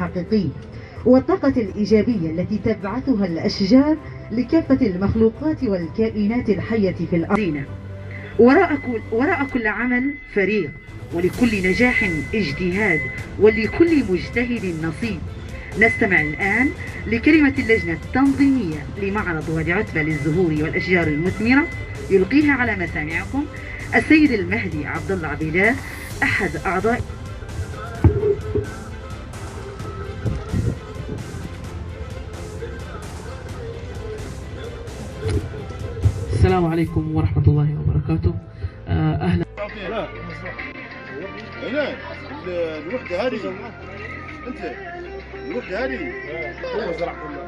الحقيقي والطاقة الإيجابية التي تبعثها الأشجار لكافة المخلوقات والكائنات الحية في الأرض. وراء كل عمل فريق، ولكل نجاح اجتهاد، ولكل مجتهد نصيب. نستمع الآن لكلمة اللجنة التنظيمية لمعرض وادي عتبة للزهور والأشجار المثمرة، يلقيها على مسامعكم السيد المهدي عبد الله عبيدات، أحد أعضاء. السلام عليكم ورحمة الله وبركاته. أهلا. هنا الوحدة هذه أنت الوحدة هذه هو زرع كله.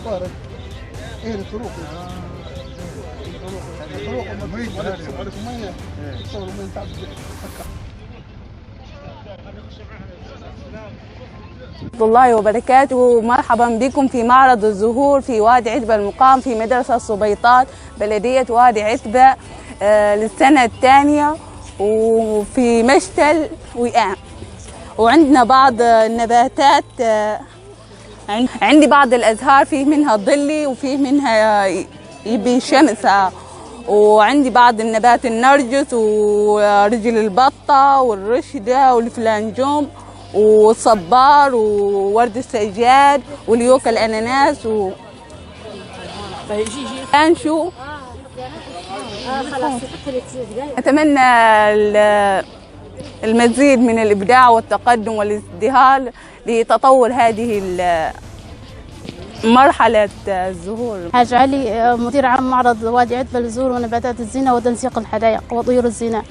صبارك ايه الطرق الله وبركاته. مرحبا بكم في معرض الزهور في وادي عتبة المقام في مدرسة السبيطات بلدية وادي عتبة للسنة الثانية، وفي مشتل وئام. وعندنا بعض النباتات، عندي بعض الأزهار فيه منها ظلي وفيه منها يبي شمسة، وعندي بعض النبات النرجس ورجل البطة والرشدة والفلانجوم والصبار وورد السجاد واليوكا الأناناس شو أتمنى المزيد من الإبداع والتقدم والازدهار لتطور هذه مرحلة الزهور. حاج علي، مدير عام معرض وادي عتبة للزهور ونباتات الزينة وتنسيق الحدائق وطيور الزينة.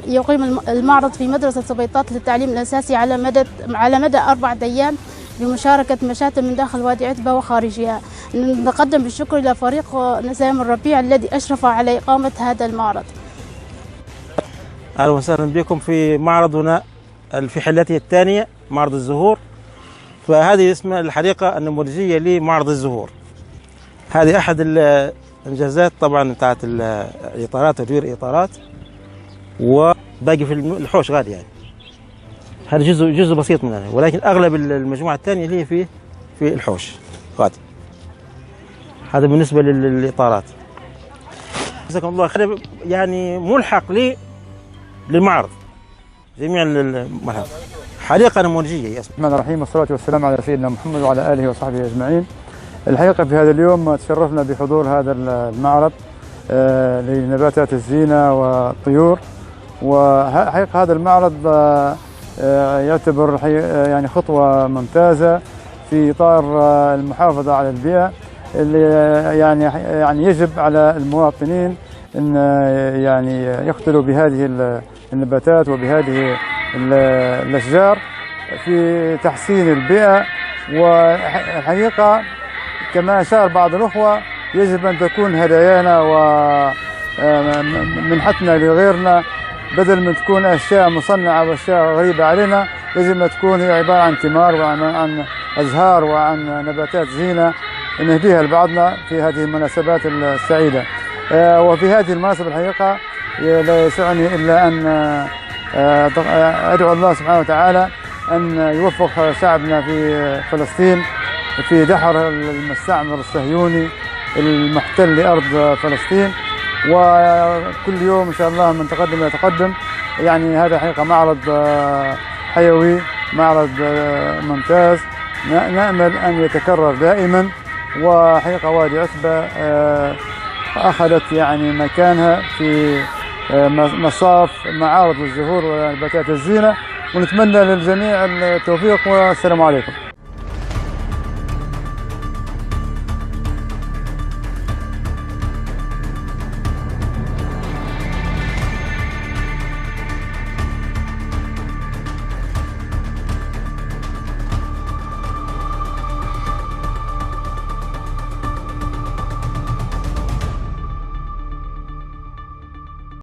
يقيم المعرض في مدرسة سبيطات للتعليم الأساسي على مدى 4 أيام بمشاركة مشاتل من داخل وادي عتبة وخارجها. نتقدم بالشكر إلى فريق نسائم الربيع الذي أشرف على إقامة هذا المعرض. أهلا وسهلا بكم في معرضنا في حلته الثانية، معرض الزهور. فهذه اسمها الحديقة النموذجية لمعرض الزهور. هذه أحد الإنجازات طبعا بتاعت الإطارات، تدوير الإطارات، وباقي في الحوش غادي يعني. هذا جزء بسيط منها، ولكن أغلب المجموعة الثانية اللي هي في الحوش غادي. هذا بالنسبة للإطارات. جزاكم الله خير. يعني ملحق للمعرض جميع المرحلة. حديقة نموذجية. بسم الله الرحمن والصلاة والسلام على سيدنا محمد وعلى آله وصحبه أجمعين. الحقيقة في هذا اليوم تشرفنا بحضور هذا المعرض لنباتات الزينة والطيور. وحقيقة هذا المعرض يعتبر يعني خطوة ممتازة في إطار المحافظة على البيئة، اللي يعني يجب على المواطنين أن يعني يختلوا بهذه النباتات وبهذه الأشجار في تحسين البيئة. والحقيقة كما أشار بعض الأخوة يجب أن تكون هدايانا ومنحتنا لغيرنا، بدل من تكون أشياء مصنعة وأشياء غريبة علينا، يجب أن تكون هي عبارة عن ثمار وعن أزهار وعن نباتات زينة نهديها لبعضنا في هذه المناسبات السعيدة. وفي هذه المناسبة الحقيقة لا يسعني إلا أن أدعو الله سبحانه وتعالى أن يوفق شعبنا في فلسطين في دحر المستعمر الصهيوني المحتل لأرض فلسطين، وكل يوم إن شاء الله من تقدم يتقدم. يعني هذا حقيقة معرض حيوي، معرض ممتاز، نأمل أن يتكرر دائما. وحقيقة وادي عتبة أخذت يعني مكانها في مصاف معارض الزهور ونباتات الزينة، ونتمنى للجميع التوفيق، والسلام عليكم.